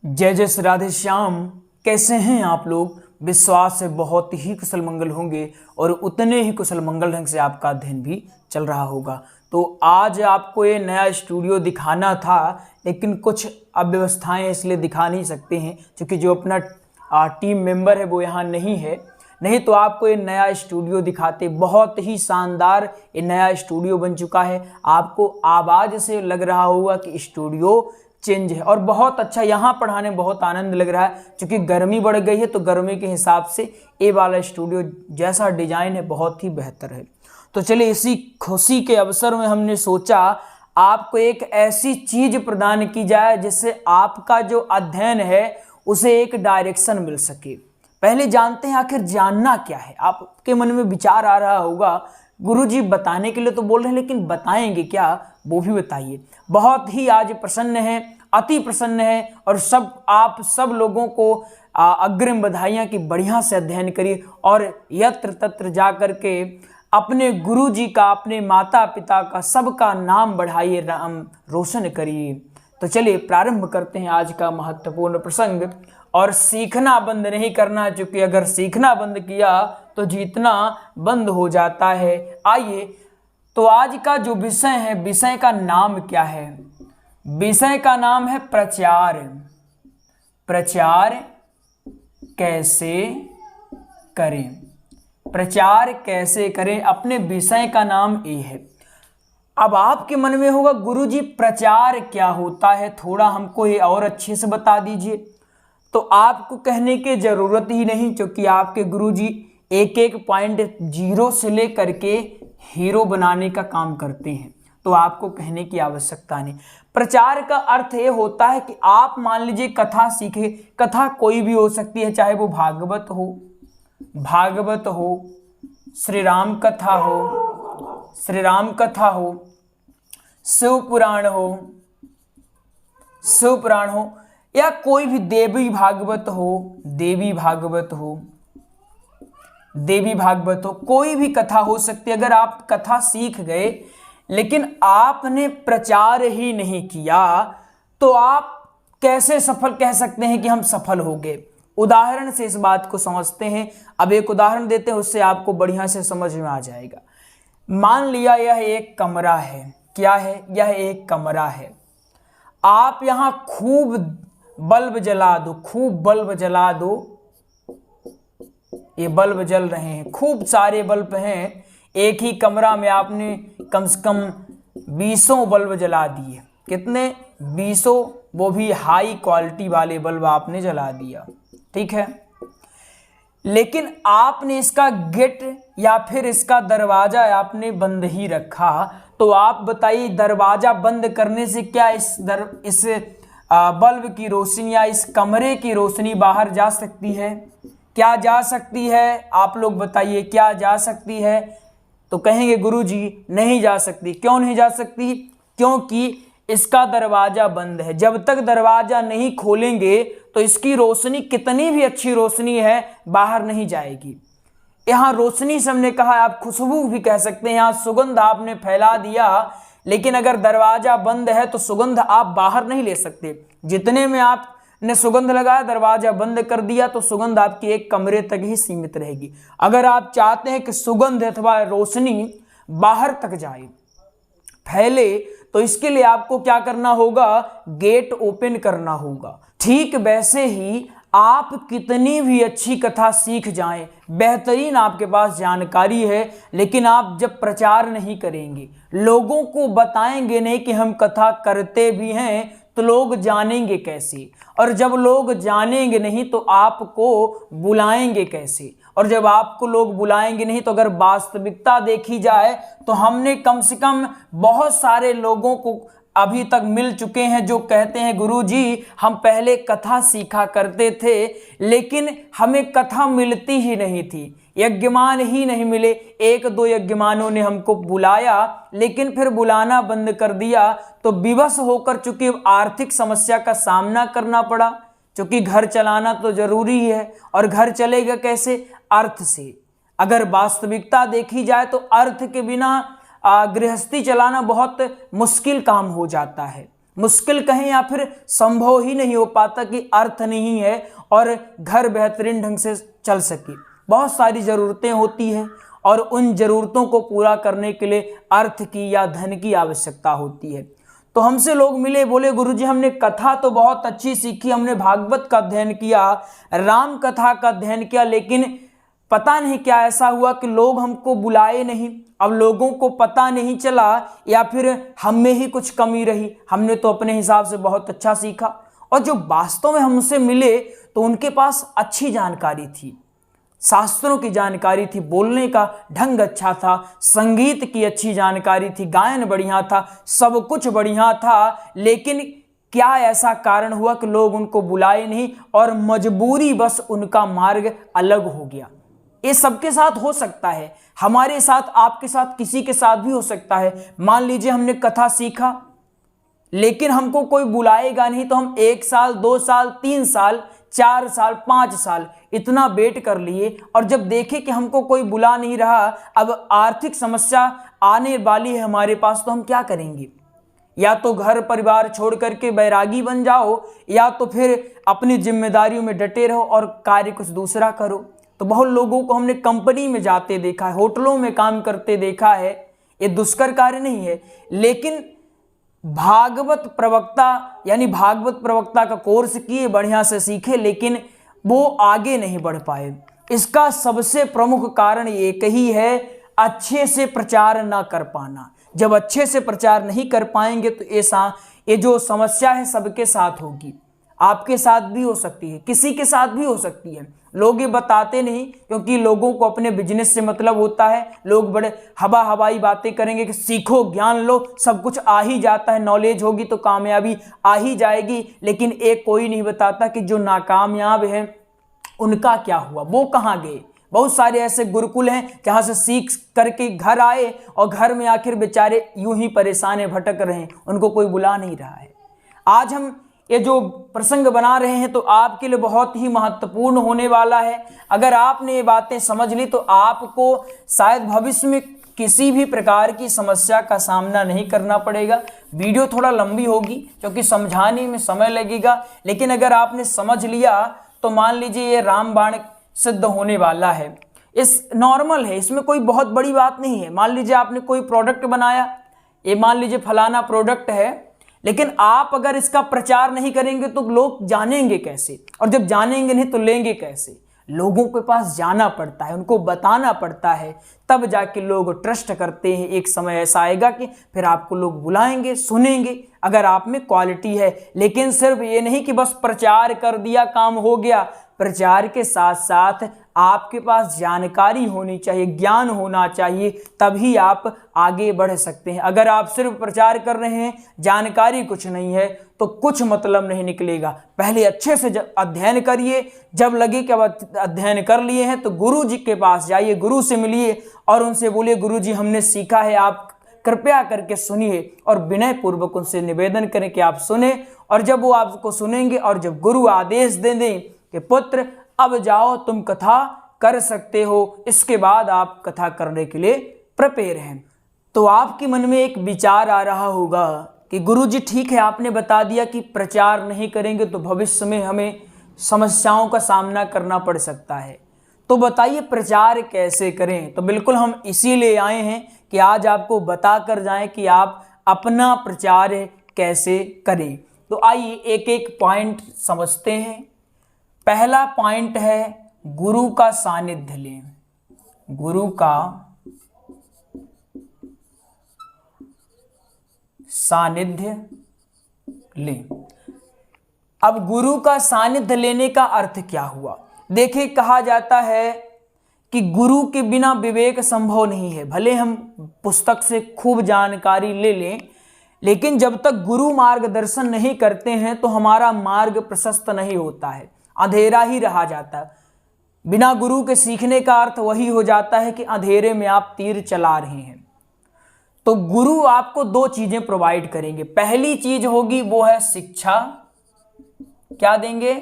जय जय श्री राधे श्याम। कैसे हैं आप लोग? विश्वास है बहुत ही कुशल मंगल होंगे और उतने ही कुशल मंगल ढंग से आपका अध्ययन भी चल रहा होगा। तो आज आपको ये नया स्टूडियो दिखाना था, लेकिन कुछ अव्यवस्थाएं इसलिए दिखा नहीं सकते हैं क्योंकि जो अपना टीम मेंबर है वो यहाँ नहीं है। नहीं तो आपको ये नया स्टूडियो दिखाते। बहुत ही शानदार ये नया स्टूडियो बन चुका है। आपको आवाज़ से लग रहा होगा कि स्टूडियो चेंज है और बहुत अच्छा, यहाँ पढ़ाने में बहुत आनंद लग रहा है। क्योंकि गर्मी बढ़ गई है तो गर्मी के हिसाब से ये वाला स्टूडियो जैसा डिजाइन है बहुत ही बेहतर है। तो चलिए, इसी खुशी के अवसर में हमने सोचा आपको एक ऐसी चीज प्रदान की जाए जिससे आपका जो अध्ययन है उसे एक डायरेक्शन मिल सके। पहले जानते हैं आखिर जानना क्या है। आपके मन में विचार आ रहा होगा, गुरुजी बताने के लिए तो बोल रहे हैं लेकिन बताएंगे क्या, वो भी बताइए। बहुत ही आज प्रसन्न है, अति प्रसन्न है और आप सब लोगों को अग्रिम बधाइयाँ कि बढ़िया से अध्ययन करिए और यत्र तत्र जा कर के अपने गुरुजी का, अपने माता पिता का, सबका नाम बढ़ाइए, नाम रोशन करिए। तो चलिए प्रारंभ करते हैं आज का महत्वपूर्ण प्रसंग। और सीखना बंद नहीं करना, क्योंकि अगर सीखना बंद किया तो जीतना बंद हो जाता है। आइए, तो आज का जो विषय है, विषय का नाम क्या है? विषय का नाम है प्रचार। प्रचार कैसे करें? प्रचार कैसे करें, अपने विषय का नाम ये है। अब आपके मन में होगा गुरुजी प्रचार क्या होता है, थोड़ा हमको ये और अच्छे से बता दीजिए। तो आपको कहने की जरूरत ही नहीं, क्योंकि आपके गुरुजी एक एक पॉइंट जीरो से लेकर के हीरो बनाने का काम करते हैं, तो आपको कहने की आवश्यकता नहीं। प्रचार का अर्थ ये होता है कि आप मान लीजिए कथा सीखे। कथा कोई भी हो सकती है, चाहे वो भागवत हो, श्री राम कथा हो, शिव पुराण हो, या कोई भी देवी भागवत हो, कोई भी कथा हो सकती है। अगर आप कथा सीख गए लेकिन आपने प्रचार ही नहीं किया तो आप कैसे सफल कह सकते हैं कि हम सफल हो गए? उदाहरण से इस बात को समझते हैं। अब एक उदाहरण देते हैं, उससे आपको बढ़िया से समझ में आ जाएगा। मान लिया यह एक कमरा है। क्या है? यह एक कमरा है। आप यहां खूब बल्ब जला दो, ये बल्ब जल रहे हैं, खूब सारे बल्ब हैं। एक ही कमरा में आपने कम से कम 20 बल्ब जला दिए। कितने? 20, वो भी हाई क्वालिटी वाले बल्ब आपने जला दिया, ठीक है। लेकिन आपने इसका गेट या फिर इसका दरवाजा आपने बंद ही रखा। तो आप बताइए, दरवाजा बंद करने से क्या इस बल्ब की रोशनी या इस कमरे की रोशनी बाहर जा सकती है? क्या जा सकती है? आप लोग बताइए, क्या जा सकती है? तो कहेंगे गुरुजी नहीं जा सकती। क्यों नहीं जा सकती? क्योंकि इसका दरवाजा बंद है। जब तक दरवाजा नहीं खोलेंगे तो इसकी रोशनी, कितनी भी अच्छी रोशनी है, बाहर नहीं जाएगी। यहाँ रोशनी से हमने कहा, आप खुशबू भी कह सकते हैं। यहाँ सुगंध आपने फैला दिया, लेकिन अगर दरवाजा बंद है तो सुगंध आप बाहर नहीं ले सकते। जितने में आपने सुगंध लगाया, दरवाजा बंद कर दिया तो सुगंध आपकी एक कमरे तक ही सीमित रहेगी। अगर आप चाहते हैं कि सुगंध अथवा रोशनी बाहर तक जाए, फैले, तो इसके लिए आपको क्या करना होगा? गेट ओपन करना होगा। ठीक वैसे ही आप कितनी भी अच्छी कथा सीख जाएं, बेहतरीन आपके पास जानकारी है, लेकिन आप जब प्रचार नहीं करेंगे, लोगों को बताएंगे नहीं कि हम कथा करते भी हैं, तो लोग जानेंगे कैसे? और जब लोग जानेंगे नहीं तो आपको बुलाएंगे कैसे? और जब आपको लोग बुलाएंगे नहीं, तो अगर वास्तविकता देखी जाए तो हमने कम से कम बहुत सारे लोगों को अभी तक मिल चुके हैं जो कहते हैं गुरुजी हम पहले कथा सीखा करते थे लेकिन हमें कथा मिलती ही नहीं थी, यज्ञमान ही नहीं मिले। 1-2 यज्ञमानों ने हमको बुलाया लेकिन फिर बुलाना बंद कर दिया, तो विवश होकर चूंकि आर्थिक समस्या का सामना करना पड़ा, क्योंकि घर चलाना तो जरूरी है। और घर चलेगा कैसे? अर्थ से। अगर वास्तविकता देखी जाए तो अर्थ के बिना गृहस्थी चलाना बहुत मुश्किल काम हो जाता है। मुश्किल कहें या फिर संभव ही नहीं हो पाता कि अर्थ नहीं है और घर बेहतरीन ढंग से चल सके। बहुत सारी ज़रूरतें होती हैं और उन ज़रूरतों को पूरा करने के लिए अर्थ की या धन की आवश्यकता होती है। तो हमसे लोग मिले, बोले गुरुजी हमने कथा तो बहुत अच्छी सीखी, हमने भागवत का अध्ययन किया, राम कथा का अध्ययन किया, लेकिन पता नहीं क्या ऐसा हुआ कि लोग हमको बुलाए नहीं। अब लोगों को पता नहीं चला या फिर हम में ही कुछ कमी रही, हमने तो अपने हिसाब से बहुत अच्छा सीखा। और जो वास्तव में हमसे मिले तो उनके पास अच्छी जानकारी थी, शास्त्रों की जानकारी थी, बोलने का ढंग अच्छा था, संगीत की अच्छी जानकारी थी, गायन बढ़िया था, सब कुछ बढ़िया था, लेकिन क्या ऐसा कारण हुआ कि लोग उनको बुलाए नहीं और मजबूरी बस उनका मार्ग अलग हो गया। ये सबके साथ हो सकता है, हमारे साथ, आपके साथ, किसी के साथ भी हो सकता है। मान लीजिए हमने कथा सीखा लेकिन हमको कोई बुलाएगा नहीं तो हम 1 साल 2 साल 3 साल 4 साल 5 साल इतना वेट कर लिए और जब देखे कि हमको कोई बुला नहीं रहा, अब आर्थिक समस्या आने वाली है हमारे पास, तो हम क्या करेंगे? या तो घर परिवार छोड़ करके बैरागी बन जाओ या तो फिर अपनी जिम्मेदारियों में डटे रहो और कार्य कुछ दूसरा करो। तो बहुत लोगों को हमने कंपनी में जाते देखा है, होटलों में काम करते देखा है। ये दुष्कर कार्य नहीं है, लेकिन भागवत प्रवक्ता यानी भागवत प्रवक्ता का कोर्स किए, बढ़िया से सीखे, लेकिन वो आगे नहीं बढ़ पाए। इसका सबसे प्रमुख कारण एक ही है, अच्छे से प्रचार ना कर पाना। जब अच्छे से प्रचार नहीं कर पाएंगे तो ये जो समस्या है सबके साथ होगी। आपके साथ भी हो सकती है, किसी के साथ भी हो सकती है। लोग ये बताते नहीं क्योंकि लोगों को अपने बिजनेस से मतलब होता है। लोग बड़े हवाई बातें करेंगे कि सीखो, ज्ञान लो, सब कुछ आ ही जाता है, नॉलेज होगी तो कामयाबी आ ही जाएगी। लेकिन एक कोई नहीं बताता कि जो नाकामयाब हैं उनका क्या हुआ, वो कहाँ गए। बहुत सारे ऐसे गुरुकुल हैं जहाँ से सीख करके घर आए और घर में आखिर बेचारे यूं ही परेशान भटक रहे हैं, उनको कोई बुला नहीं रहा है। आज हम ये जो प्रसंग बना रहे हैं तो आपके लिए बहुत ही महत्वपूर्ण होने वाला है। अगर आपने ये बातें समझ ली तो आपको शायद भविष्य में किसी भी प्रकार की समस्या का सामना नहीं करना पड़ेगा। वीडियो थोड़ा लंबी होगी क्योंकि समझाने में समय लगेगा, लेकिन अगर आपने समझ लिया तो मान लीजिए ये रामबाण सिद्ध होने वाला है। इस नॉर्मल है, इसमें कोई बहुत बड़ी बात नहीं है। मान लीजिए आपने कोई प्रोडक्ट बनाया, ये मान लीजिए फलाना प्रोडक्ट है, लेकिन आप अगर इसका प्रचार नहीं करेंगे तो लोग जानेंगे कैसे, और जब जानेंगे नहीं तो लेंगे कैसे। लोगों के पास जाना पड़ता है, उनको बताना पड़ता है, तब जाके लोग ट्रस्ट करते हैं। एक समय ऐसा आएगा कि फिर आपको लोग बुलाएंगे, सुनेंगे, अगर आप में क्वालिटी है। लेकिन सिर्फ ये नहीं कि बस प्रचार कर दिया काम हो गया। प्रचार के साथ साथ आपके पास जानकारी होनी चाहिए, ज्ञान होना चाहिए, तभी आप आगे बढ़ सकते हैं। अगर आप सिर्फ प्रचार कर रहे हैं, जानकारी कुछ नहीं है, तो कुछ मतलब नहीं निकलेगा। पहले अच्छे से अध्ययन करिए, जब लगे कि अब अध्ययन कर लिए हैं तो गुरु जी के पास जाइए, गुरु से मिलिए और उनसे बोलिए गुरु जी हमने सीखा है, आप कृपया करके सुनिए, और विनय पूर्वक उनसे निवेदन करें कि आप सुने। और जब वो आपको सुनेंगे और जब गुरु आदेश दे दें कि पुत्र अब जाओ तुम कथा कर सकते हो, इसके बाद आप कथा करने के लिए प्रिपेयर हैं, तो आपके मन में एक विचार आ रहा होगा कि गुरुजी ठीक है, आपने बता दिया कि प्रचार नहीं करेंगे तो भविष्य में हमें समस्याओं का सामना करना पड़ सकता है, तो बताइए प्रचार कैसे करें। तो बिल्कुल हम इसीलिए आए हैं कि आज आपको बता कर जाएं कि आप अपना प्रचार कैसे करें। तो आइए एक एक पॉइंट समझते हैं। पहला पॉइंट है गुरु का सानिध्य लें। गुरु का सानिध्य लें। अब गुरु का सानिध्य लेने का अर्थ क्या हुआ? देखिए, कहा जाता है कि गुरु के बिना विवेक संभव नहीं है। भले हम पुस्तक से खूब जानकारी ले लें, लेकिन जब तक गुरु मार्गदर्शन नहीं करते हैं तो हमारा मार्ग प्रशस्त नहीं होता है, अंधेरा ही रहा जाता है। बिना गुरु के सीखने का अर्थ वही हो जाता है कि अंधेरे में आप तीर चला रहे हैं। तो गुरु आपको 2 चीजें प्रोवाइड करेंगे। पहली चीज होगी वो है शिक्षा। क्या देंगे?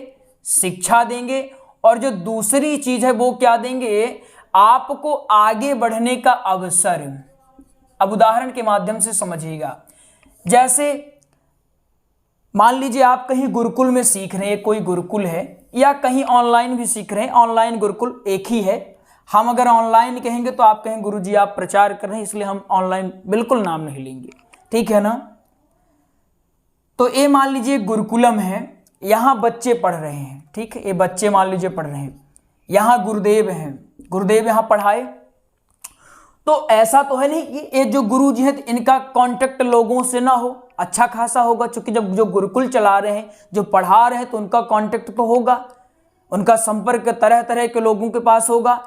शिक्षा देंगे। और जो दूसरी चीज है वो क्या देंगे? आपको आगे बढ़ने का अवसर। अब उदाहरण के माध्यम से समझिएगा। जैसे मान लीजिए आप कहीं गुरुकुल में सीख रहे हैं, कोई गुरुकुल है, या कहीं ऑनलाइन भी सीख रहे हैं, ऑनलाइन गुरुकुल एक ही है। हम अगर ऑनलाइन कहेंगे तो आप कहें गुरुजी आप प्रचार कर रहे हैं, इसलिए हम ऑनलाइन बिल्कुल नाम नहीं लेंगे, ठीक है ना। तो ये मान लीजिए गुरुकुलम है, यहाँ बच्चे पढ़ रहे हैं, ठीक है, ये बच्चे मान लीजिए पढ़ रहे हैं, यहाँ गुरुदेव हैं, गुरुदेव यहाँ पढ़ाए। तो ऐसा तो है नहीं कि ये जो गुरु जी है इनका कांटेक्ट लोगों से ना हो, अच्छा खासा होगा, क्योंकि जब जो गुरुकुल चला रहे हैं, जो पढ़ा रहे हैं, तो उनका कांटेक्ट तो होगा, उनका संपर्क तरह तरह के लोगों के पास होगा,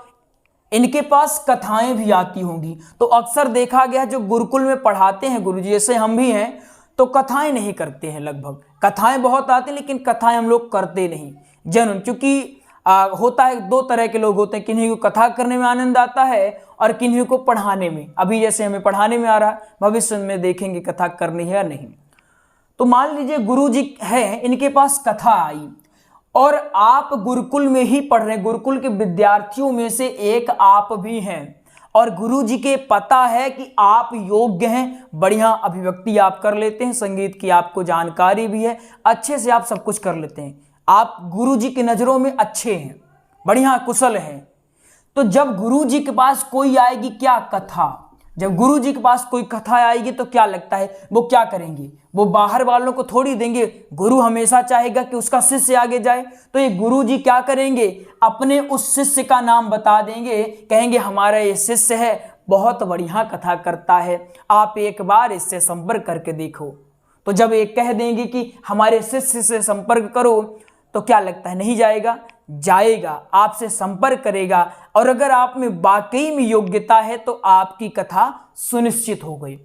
इनके पास कथाएं भी आती होंगी। तो अक्सर देखा गया जो गुरुकुल में पढ़ाते हैं गुरुजी, जैसे हम भी हैं, तो कथाएं नहीं करते हैं, लगभग कथाएं बहुत आती लेकिन कथाएं हम लोग करते नहीं जनून, क्योंकि होता है दो तरह के लोग होते हैं, किन्हीं को कथा करने में आनंद आता है और किन्हीं को पढ़ाने में। अभी जैसे हमें पढ़ाने में आ रहा है, भविष्य में देखेंगे कथा करनी है या नहीं। तो मान लीजिए गुरु जी है, इनके पास कथा आई और आप गुरुकुल में ही पढ़ रहे हैं, गुरुकुल के विद्यार्थियों में से एक आप भी हैं, और गुरु जी के पता है कि आप योग्य हैं, बढ़िया अभिव्यक्ति आप कर लेते हैं, संगीत की आपको जानकारी भी है, अच्छे से आप सब कुछ कर लेते हैं, आप गुरु जी की नज़रों में अच्छे हैं, बढ़िया कुशल हैं। तो जब गुरु जी के पास कोई आएगी क्या कथा, जब गुरु जी के पास कोई कथा आएगी तो क्या लगता है वो क्या करेंगे, वो बाहर वालों को थोड़ी देंगे, गुरु हमेशा चाहेगा कि उसका शिष्य आगे जाए। तो ये गुरु जी क्या करेंगे, अपने उस शिष्य का नाम बता देंगे, कहेंगे हमारा ये शिष्य है, बहुत बढ़िया कथा करता है, आप एक बार इससे संपर्क करके देखो। तो जब ये कह देंगे कि हमारे शिष्य से संपर्क करो, तो क्या लगता है नहीं जाएगा, जाएगा, आपसे संपर्क करेगा, और अगर आप में वाकई में योग्यता है तो आपकी कथा सुनिश्चित हो गई।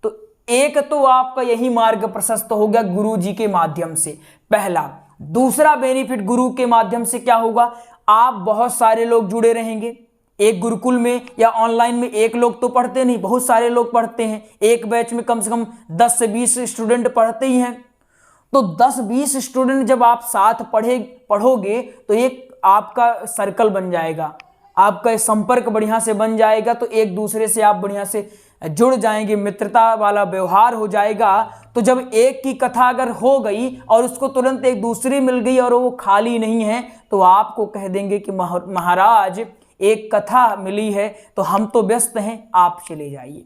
तो एक तो आपका यही मार्ग प्रशस्त हो गया गुरु जी के माध्यम से, पहला। दूसरा बेनिफिट गुरु के माध्यम से क्या होगा, आप बहुत सारे लोग जुड़े रहेंगे। एक गुरुकुल में या ऑनलाइन में एक लोग तो पढ़ते नहीं, बहुत सारे लोग पढ़ते हैं, एक बैच में कम से कम 10 से 20 स्टूडेंट पढ़ते ही हैं। तो 10-20 स्टूडेंट जब आप साथ पढ़ोगे तो एक आपका सर्कल बन जाएगा, आपका संपर्क बढ़िया से बन जाएगा, तो एक दूसरे से आप बढ़िया से जुड़ जाएंगे, मित्रता वाला व्यवहार हो जाएगा। तो जब एक की कथा अगर हो गई और उसको तुरंत एक दूसरी मिल गई और वो खाली नहीं है, तो आपको कह देंगे कि महाराज एक कथा मिली है तो हम तो व्यस्त हैं, आप चले जाइए।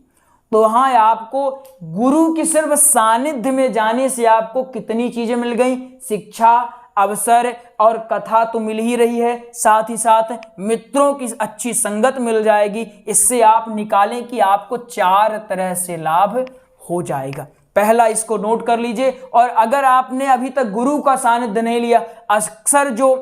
तो वहाँ आपको गुरु की सिर्फ सानिध्य में जाने से आपको कितनी चीजें मिल गई, शिक्षा, अवसर और कथा तो मिल ही रही है, साथ ही साथ मित्रों की अच्छी संगत मिल जाएगी। इससे आप निकालें कि आपको 4 तरह से लाभ हो जाएगा। पहला इसको नोट कर लीजिए। और अगर आपने अभी तक गुरु का सानिध्य नहीं लिया, अक्सर जो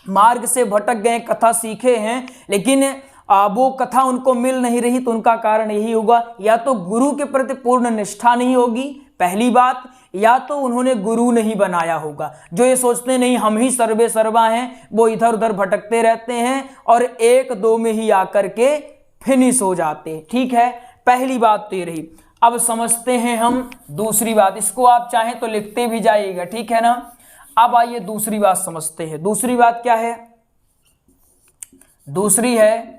मार्ग से भटक गए, कथा सीखे हैं लेकिन वो कथा उनको मिल नहीं रही, तो उनका कारण यही होगा, या तो गुरु के प्रति पूर्ण निष्ठा नहीं होगी पहली बात, या तो उन्होंने गुरु नहीं बनाया होगा। जो ये सोचते नहीं हम ही सर्वे सर्वा हैं, वो इधर उधर भटकते रहते हैं और 1-2 में ही आकर के फिनिश हो जाते हैं। ठीक है, पहली बात तो ये रही। अब समझते हैं हम दूसरी बात, इसको आप चाहें तो लिखते भी जाइएगा, ठीक है ना। अब आइए दूसरी बात समझते हैं। दूसरी बात क्या है, दूसरी है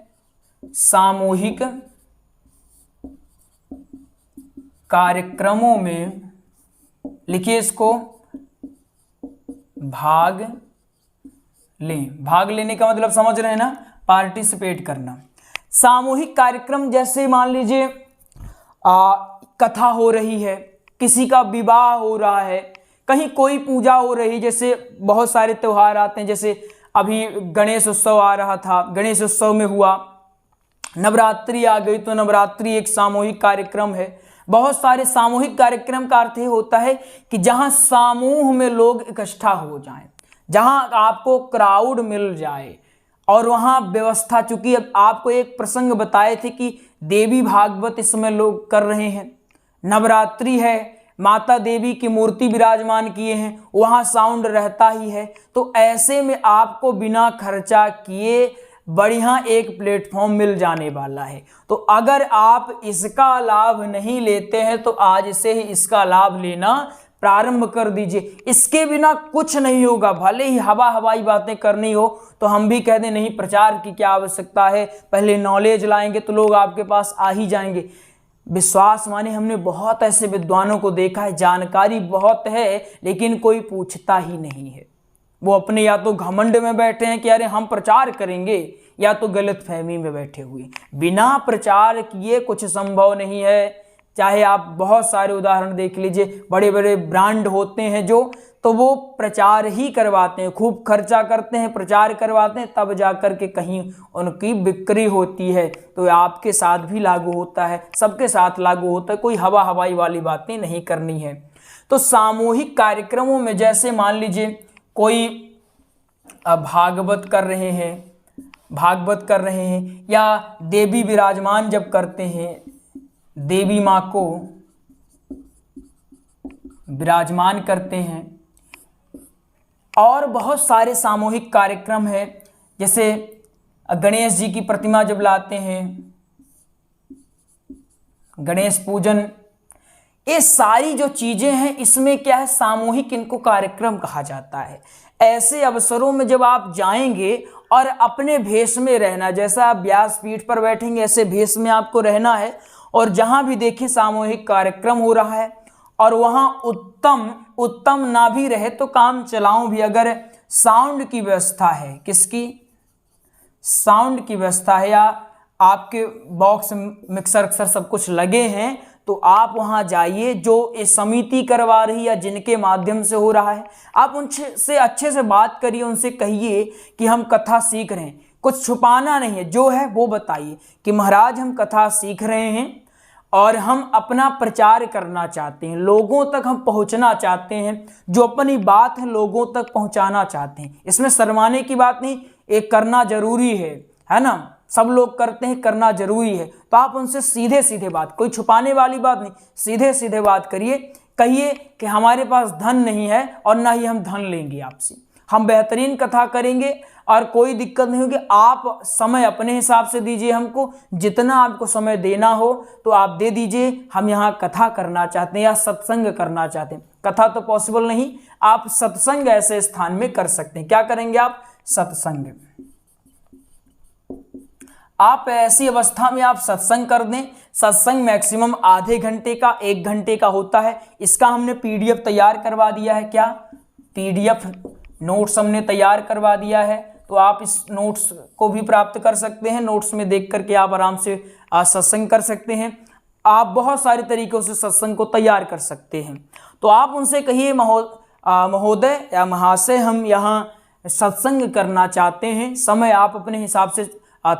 सामूहिक कार्यक्रमों में, लिखिए इसको, भाग लें। भाग लेने का मतलब समझ रहे हैं ना, पार्टिसिपेट करना। सामूहिक कार्यक्रम जैसे मान लीजिए कथा हो रही है, किसी का विवाह हो रहा है, कहीं कोई पूजा हो रही, जैसे बहुत सारे त्योहार आते हैं, जैसे अभी गणेश उत्सव आ रहा था, गणेश उत्सव में हुआ, नवरात्रि आ गई तो नवरात्रि एक सामूहिक कार्यक्रम है। बहुत सारे सामूहिक कार्यक्रम का अर्थ ये होता है कि जहां समूह में लोग इकट्ठा हो जाएं, जहां आपको क्राउड मिल जाए, और वहां व्यवस्था, चूंकि अब आपको एक प्रसंग बताए थे कि देवी भागवत इस समय लोग कर रहे हैं, नवरात्रि है, माता देवी की मूर्ति विराजमान किए हैं, वहां साउंड रहता ही है। तो ऐसे में आपको बिना खर्चा किए बढ़िया एक प्लेटफॉर्म मिल जाने वाला है। तो अगर आप इसका लाभ नहीं लेते हैं तो आज से ही इसका लाभ लेना प्रारंभ कर दीजिए। इसके बिना कुछ नहीं होगा, भले ही हवाई बातें करनी हो तो हम भी कह दें नहीं, प्रचार की क्या आवश्यकता है, पहले नॉलेज लाएंगे तो लोग आपके पास आ ही जाएंगे। विश्वास माने हमने बहुत ऐसे विद्वानों को देखा है, जानकारी बहुत है लेकिन कोई पूछता ही नहीं है। वो अपने या तो घमंड में बैठे हैं कि अरे हम प्रचार करेंगे, या तो गलत फहमी में बैठे हुए। बिना प्रचार किए कुछ संभव नहीं है। चाहे आप बहुत सारे उदाहरण देख लीजिए, बड़े बड़े ब्रांड होते हैं जो, तो वो प्रचार ही करवाते हैं, खूब खर्चा करते हैं, प्रचार करवाते हैं, तब जाकर के कहीं उनकी बिक्री होती है। तो आपके साथ भी लागू होता है, सबके साथ लागू होता है, कोई हवा हवाई वाली बातें नहीं करनी है। तो सामूहिक कार्यक्रमों में जैसे मान लीजिए कोई भागवत कर रहे हैं या देवी विराजमान जब करते हैं, देवी माँ को विराजमान करते हैं, और बहुत सारे सामूहिक कार्यक्रम है, जैसे गणेश जी की प्रतिमा जब लाते हैं, गणेश पूजन, ये सारी जो चीजें हैं इसमें क्या है, सामूहिक इनको कार्यक्रम कहा जाता है। ऐसे अवसरों में जब आप जाएंगे और अपने भेष में रहना, जैसा आप व्यासपीठ पर बैठेंगे ऐसे भेष में आपको रहना है, और जहां भी देखिए सामूहिक कार्यक्रम हो रहा है और वहां उत्तम ना भी रहे तो काम चलाऊं भी, अगर साउंड की व्यवस्था है, किसकी, साउंड की व्यवस्था है, या आपके बॉक्स मिक्सर अक्सर सब कुछ लगे हैं, तो आप वहां जाइए। जो ये समिति करवा रही या जिनके माध्यम से हो रहा है, आप उनसे अच्छे से बात करिए, उनसे कहिए कि हम कथा सीख रहे हैं, कुछ छुपाना नहीं है, जो है वो बताइए कि महाराज हम कथा सीख रहे हैं और हम अपना प्रचार करना चाहते हैं, लोगों तक हम पहुंचना चाहते हैं, जो अपनी बात है लोगों तक पहुंचाना चाहते हैं। इसमें शर्माने की बात नहीं, एक करना जरूरी है ना, सब लोग करते हैं, करना जरूरी है। तो आप उनसे सीधे सीधे बात, कोई छुपाने वाली बात नहीं, सीधे सीधे बात करिए, कहिए कि हमारे पास धन नहीं है और ना ही हम धन लेंगे आपसे, हम बेहतरीन कथा करेंगे और कोई दिक्कत नहीं होगी। आप समय अपने हिसाब से दीजिए, हमको जितना आपको समय देना हो तो आप दे दीजिए, हम यहाँ कथा करना चाहते हैं या सत्संग करना चाहते हैं। कथा तो पॉसिबल नहीं, आप सत्संग ऐसे स्थान में कर सकते हैं। क्या करेंगे आप, सत्संग। आप ऐसी अवस्था में आप सत्संग कर दें। सत्संग मैक्सिमम आधे घंटे का, 1 घंटे का होता है। इसका हमने पीडीएफ तैयार करवा दिया है। क्या पीडीएफ नोट्स हमने तैयार करवा दिया है, तो आप इस नोट्स को भी प्राप्त कर सकते हैं। नोट्स में देख करके आप आराम से सत्संग कर सकते हैं। आप बहुत सारे तरीकों से सत्संग को तैयार कर सकते हैं। तो आप उनसे कहिए महोदय या महाशय, हम यहाँ सत्संग करना चाहते हैं, समय आप अपने हिसाब से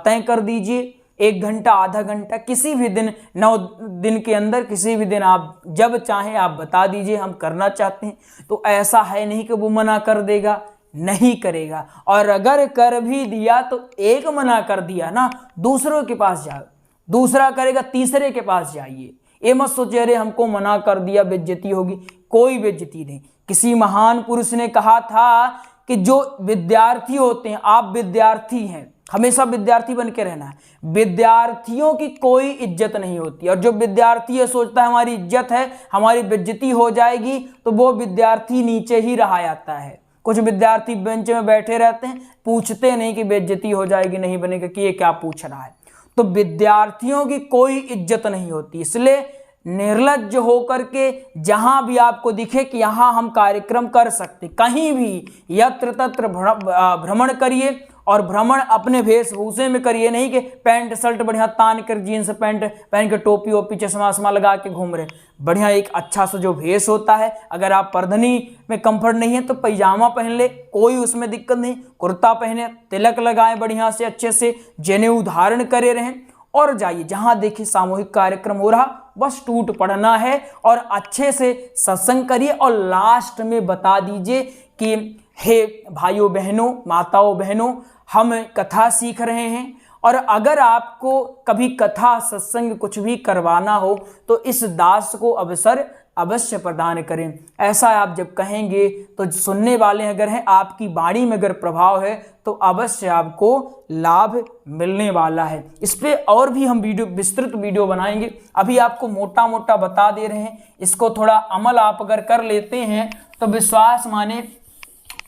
तय कर दीजिए, 1 घंटा, आधा घंटा, किसी भी दिन, 9 दिन के अंदर किसी भी दिन आप जब चाहें आप बता दीजिए, हम करना चाहते हैं। तो ऐसा है नहीं कि वो मना कर देगा, नहीं करेगा। और अगर कर भी दिया तो एक मना कर दिया ना, दूसरों के पास जाओ, दूसरा करेगा, तीसरे के पास जाइए। ये मत सोचिए अरे हमको मना कर दिया बेइज्जती होगी, कोई बेइज्जती नहीं। किसी महान पुरुष ने कहा था कि जो विद्यार्थी होते हैं, आप विद्यार्थी हैं, हमेशा विद्यार्थी बन के रहना है, विद्यार्थियों की कोई इज्जत नहीं होती। और जो विद्यार्थी है सोचता है हमारी इज्जत है, हमारी बेइज्जती हो जाएगी, तो वो विद्यार्थी नीचे ही रहा जाता है। कुछ विद्यार्थी बेंच में बैठे रहते हैं, पूछते नहीं कि बेइज्जती हो जाएगी, नहीं बनेगा, कि ये क्या पूछ रहा है। तो विद्यार्थियों की कोई इज्जत नहीं होती। इसलिए निर्लज्ज होकर के जहां भी आपको दिखे कि यहां हम कार्यक्रम कर सकते, कहीं भी यत्र तत्र भ्रमण करिए, और भ्रमण अपने वेशभूषे में करिए, नहीं कि पैंट शर्ट बढ़िया तान कर, जीन्स पैंट पहन के, टोपी ओपी चश्मा वश्मा लगा के घूम रहे। बढ़िया एक अच्छा सा जो भेष होता है, अगर आप पर्दनी में कंफर्ट नहीं है तो पैजामा पहन ले, कोई उसमें दिक्कत नहीं, कुर्ता पहने, तिलक लगाएं बढ़िया से, अच्छे से जनेऊ धारण करे रहें, और जाइए जहां देखिए सामूहिक कार्यक्रम हो रहा, बस टूट पड़ना है और अच्छे से सत्संग करिए। और लास्ट में बता दीजिए कि हे भाइयों बहनों, माताओं बहनों, हम कथा सीख रहे हैं, और अगर आपको कभी कथा सत्संग कुछ भी करवाना हो तो इस दास को अवसर अवश्य प्रदान करें। ऐसा आप जब कहेंगे तो सुनने वाले अगर हैं, आपकी वाणी में अगर प्रभाव है तो अवश्य आपको लाभ मिलने वाला है। इस पे और भी हम विस्तृत वीडियो बनाएंगे, अभी आपको मोटा मोटा बता दे रहे हैं। इसको थोड़ा अमल आप अगर कर लेते हैं तो विश्वास माने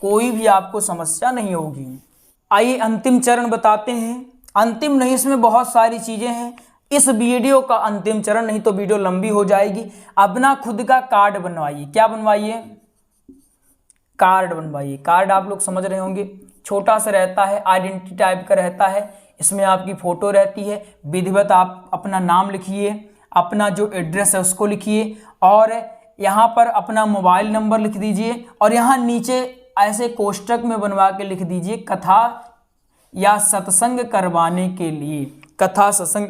कोई भी आपको समस्या नहीं होगी। आइए अंतिम चरण बताते हैं। अंतिम नहीं, इसमें बहुत सारी चीजें हैं। इस वीडियो का अंतिम चरण, नहीं तो वीडियो लंबी हो जाएगी, अपना खुद का कार्ड बनवाइए। क्या बनवाइए? कार्ड बनवाइए। कार्ड आप लोग समझ रहे होंगे, छोटा सा रहता है, आइडेंटिटी टाइप का रहता है, इसमें आपकी फोटो रहती है, विधिवत आप अपना नाम लिखिए, अपना जो एड्रेस है उसको लिखिए, और यहाँ पर अपना मोबाइल नंबर लिख दीजिए, और यहाँ नीचे ऐसे कोष्टक में बनवा के लिख दीजिए कथा या सत्संग करवाने के लिए, कथा सत्संग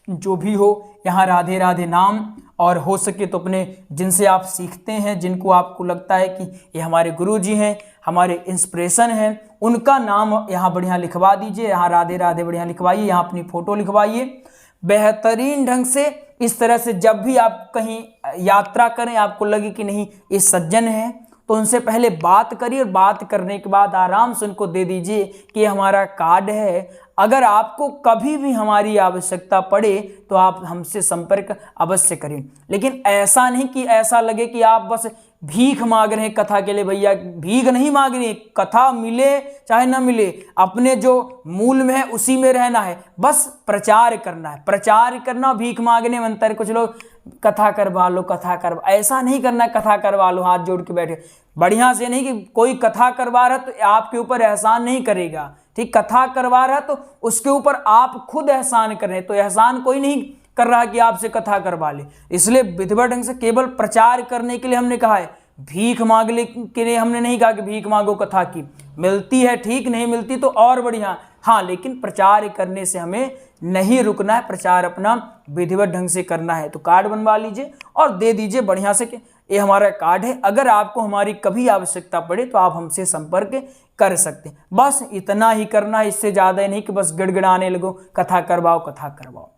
जो भी हो, यहाँ राधे राधे नाम, और हो सके तो अपने जिनसे आप सीखते हैं, जिनको आपको लगता है कि ये हमारे गुरुजी हैं, हमारे इंस्पिरेशन हैं, उनका नाम यहाँ बढ़िया लिखवा दीजिए, यहाँ राधे राधे बढ़िया लिखवाइए, यहाँ अपनी फ़ोटो लिखवाइए बेहतरीन ढंग से। इस तरह से जब भी आप कहीं यात्रा करें, आपको लगे कि नहीं ये सज्जन है, तो उनसे पहले बात करिए, और बात करने के बाद आराम से उनको दे दीजिए कि हमारा कार्ड है, अगर आपको कभी भी हमारी आवश्यकता पड़े तो आप हमसे संपर्क अवश्य करें। लेकिन ऐसा नहीं कि ऐसा लगे कि आप बस भीख मांग रहे हैं कथा के लिए। भैया भीख नहीं मांग रही, कथा मिले चाहे ना मिले, अपने जो मूल में है उसी में रहना है, बस प्रचार करना है। प्रचार करना भीख मांगने में अंतर है। कुछ लोग कथा करवा लो, कथा करवा, ऐसा नहीं करना, कथा करवा लो हाथ जोड़ के बैठे, बढ़िया से नहीं कि कोई कथा करवा रहा तो आपके ऊपर एहसान नहीं करेगा, ठीक, कथा करवा रहा तो उसके ऊपर आप खुद एहसान कर रहे हैं, तो एहसान कोई नहीं कर रहा कि आपसे कथा करवा ले। इसलिए विधिवत ढंग से केवल प्रचार करने के लिए हमने कहा है, भीख मांगने के लिए हमने नहीं कहा कि भीख मांगो कथा की, मिलती है ठीक, नहीं मिलती तो और बढ़िया, हाँ, लेकिन प्रचार करने से हमें नहीं रुकना है, प्रचार अपना विधिवत ढंग से करना है। तो कार्ड बनवा लीजिए और दे दीजिए बढ़िया से कि ये हमारा कार्ड है, अगर आपको हमारी कभी आवश्यकता पड़े तो आप हमसे संपर्क कर सकते हैं। बस इतना ही करना है, इससे ज़्यादा ही नहीं कि बस गिड़गिड़ाने लगो कथा करवाओ कथा करवाओ।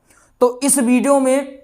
तो इस वीडियो में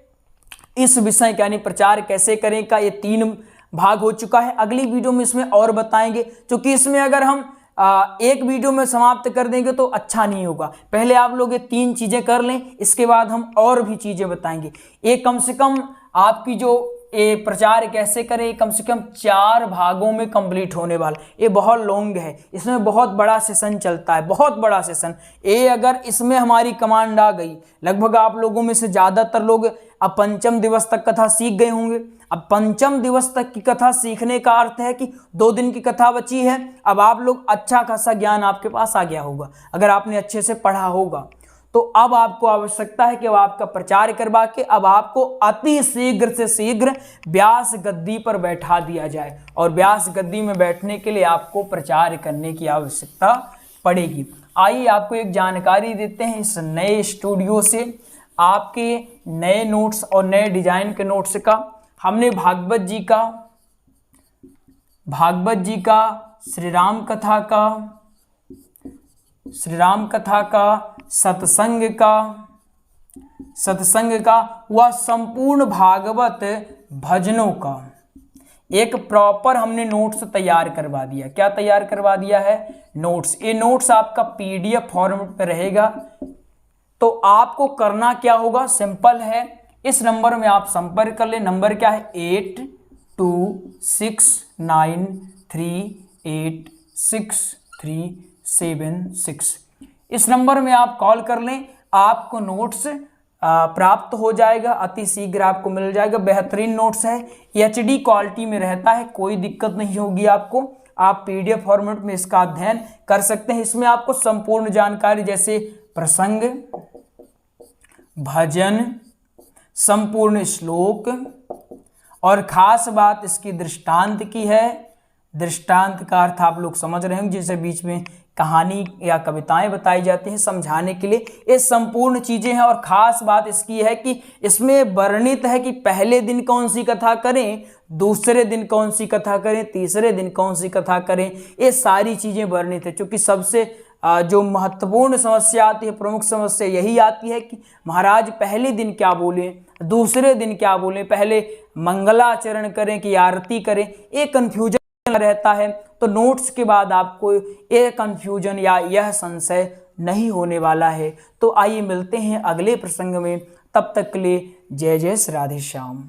इस विषय यानी प्रचार कैसे करें का ये 3 भाग हो चुका है। अगली वीडियो में इसमें और बताएंगे, क्योंकि इसमें अगर हम एक वीडियो में समाप्त कर देंगे तो अच्छा नहीं होगा। पहले आप लोग ये 3 चीज़ें कर लें, इसके बाद हम और भी चीज़ें बताएंगे। ये कम से कम आपकी जो ये प्रचार कैसे करें, कम से कम 4 भागों में कंप्लीट होने वाला। ये बहुत लॉन्ग है, इसमें बहुत बड़ा सेशन चलता है, बहुत बड़ा सेशन। ये अगर इसमें हमारी कमांड आ गई, लगभग आप लोगों में से ज़्यादातर लोग अब 5म दिवस तक कथा सीख गए होंगे। अब 5म दिवस तक की कथा सीखने का अर्थ है कि 2 दिन की कथा बची है। अब आप लोग अच्छा खासा ज्ञान आपके पास आ गया होगा, अगर आपने अच्छे से पढ़ा होगा। तो अब आपको आवश्यकता है कि अब आपका प्रचार करवा के अब आपको अति शीघ्र से शीघ्र व्यास गद्दी पर बैठा दिया जाए, और व्यास गद्दी में बैठने के लिए आपको प्रचार करने की आवश्यकता पड़ेगी। आइए आपको एक जानकारी देते हैं इस नए स्टूडियो से, आपके नए नोट्स और नए डिजाइन के नोट्स का। हमने भागवत जी का श्री राम कथा का सत्संग का व संपूर्ण भागवत भजनों का एक प्रॉपर हमने नोट्स तैयार करवा दिया। क्या तैयार करवा दिया है? नोट्स। ये नोट्स आपका PDF फॉर्मेट में रहेगा। तो आपको करना क्या होगा? सिंपल है, इस नंबर में आप संपर्क कर ले। नंबर क्या है? 8269386376। इस नंबर में आप कॉल कर लें, आपको नोट्स प्राप्त हो जाएगा, अति शीघ्र आपको मिल जाएगा। बेहतरीन नोट्स है, HD क्वालिटी में रहता है, कोई दिक्कत नहीं होगी आपको। आप PDF फॉर्मेट में इसका अध्ययन कर सकते हैं। इसमें आपको संपूर्ण जानकारी जैसे प्रसंग, भजन, संपूर्ण श्लोक, और खास बात इसकी दृष्टांत की है। दृष्टांत का अर्थ आप लोग समझ रहे होंगे, जिसे बीच में कहानी या कविताएं बताई जाती हैं समझाने के लिए। ये संपूर्ण चीजें हैं, और खास बात इसकी है कि इसमें वर्णित है कि पहले दिन कौन सी कथा करें, दूसरे दिन कौन सी कथा करें, तीसरे दिन कौन सी कथा करें। ये सारी चीजें वर्णित है, क्योंकि सबसे जो महत्वपूर्ण समस्या आती है, प्रमुख समस्या यही आती है कि महाराज पहले दिन क्या बोलें, दूसरे दिन क्या बोलें, पहले मंगलाचरण करें कि आरती करें, ये कन्फ्यूजन रहता है। तो नोट्स के बाद आपको ये कन्फ्यूजन या यह संशय नहीं होने वाला है। तो आइए मिलते हैं अगले प्रसंग में, तब तक के लिए जय जय श्री राधे श्याम,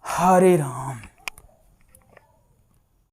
हरे राम।